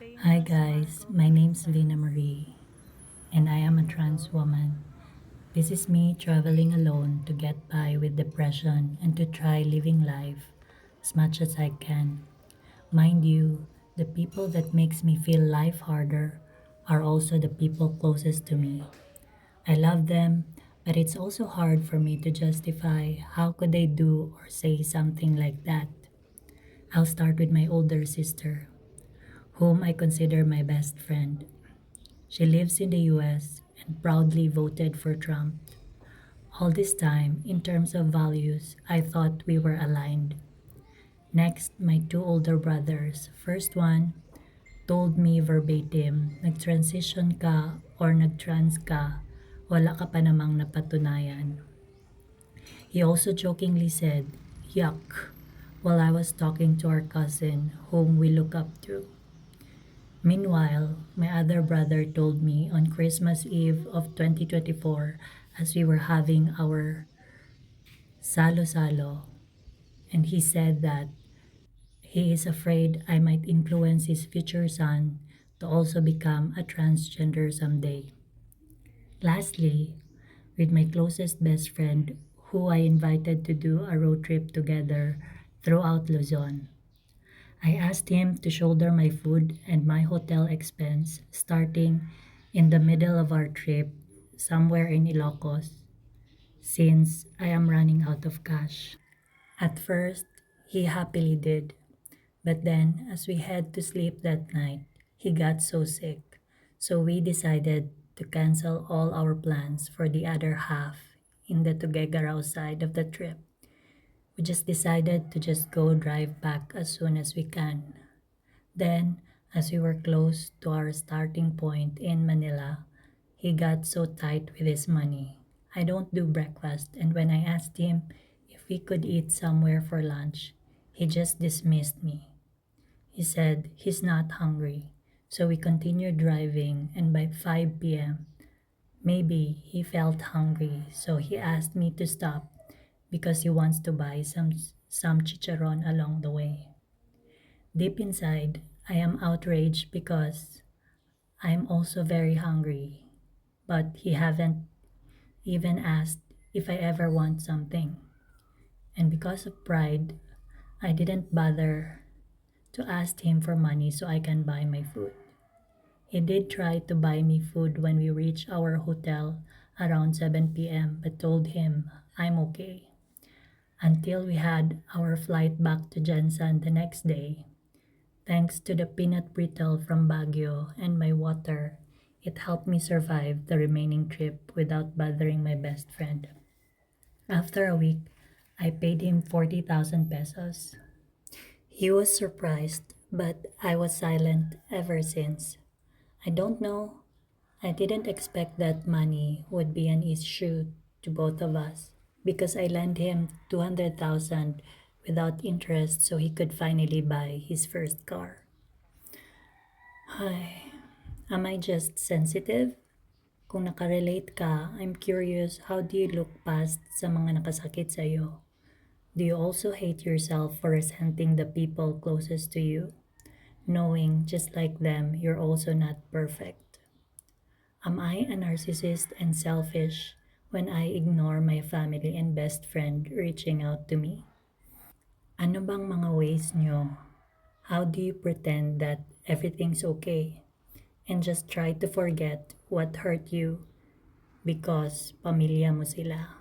Hi guys, my name's Lina Marie and I am a trans woman. This is me traveling alone to get by with depression and to try living life as much as I can. Mind you, the people that makes me feel life harder are also the people closest to me. I love them, but it's also hard for me to justify how could they do or say something like that. I'll start with my older sister, whom I consider my best friend. She lives in the US and proudly voted for Trump. All this time, in terms of values, I thought we were aligned. Next, my two older brothers. First one told me verbatim, nag-transition ka or nag-trans ka, wala ka pa namang napatunayan. He also jokingly said, yuck, while I was talking to our cousin, whom we look up to. Meanwhile, my other brother told me on Christmas Eve of 2024, as we were having our salo-salo, and he said that he is afraid I might influence his future son to also become a transgender someday. Lastly, with my closest best friend, who I invited to do a road trip together throughout Luzon. I asked him to shoulder my food and my hotel expense starting in the middle of our trip somewhere in Ilocos since I am running out of cash. At first, he happily did, but then as we had to sleep that night, he got so sick. So we decided to cancel all our plans for the other half in the Tuguegarao side of the trip. We just decided to just go drive back as soon as we can. Then, as we were close to our starting point in Manila, he got so tight with his money. I don't do breakfast, and when I asked him if we could eat somewhere for lunch, he just dismissed me. He said he's not hungry. So we continued driving, and by 5 p.m., maybe he felt hungry, so he asked me to stop because he wants to buy some chicharon along the way. Deep inside, I am outraged because I'm also very hungry, but he haven't even asked if I ever want something. And because of pride, I didn't bother to ask him for money so I can buy my food. He did try to buy me food when we reached our hotel around 7 p.m. but told him I'm okay. Until we had our flight back to Jensen the next day. Thanks to the peanut brittle from Baguio and my water, it helped me survive the remaining trip without bothering my best friend. After a week, I paid him 40,000 pesos. He was surprised, but I was silent ever since. I don't know. I didn't expect that money would be an issue to both of us because I lent him 200,000 without interest so he could finally buy his first car. Hi, am I just sensitive? Kung nakarelate ka, I'm curious, how do you look past sa mga nakasakit sa'yo? Do you also hate yourself for resenting the people closest to you, knowing just like them, you're also not perfect? Am I a narcissist and selfish when I ignore my family and best friend reaching out to me? Ano bang mga ways nyo? How do you pretend that everything's okay and just try to forget what hurt you because pamilya mo sila?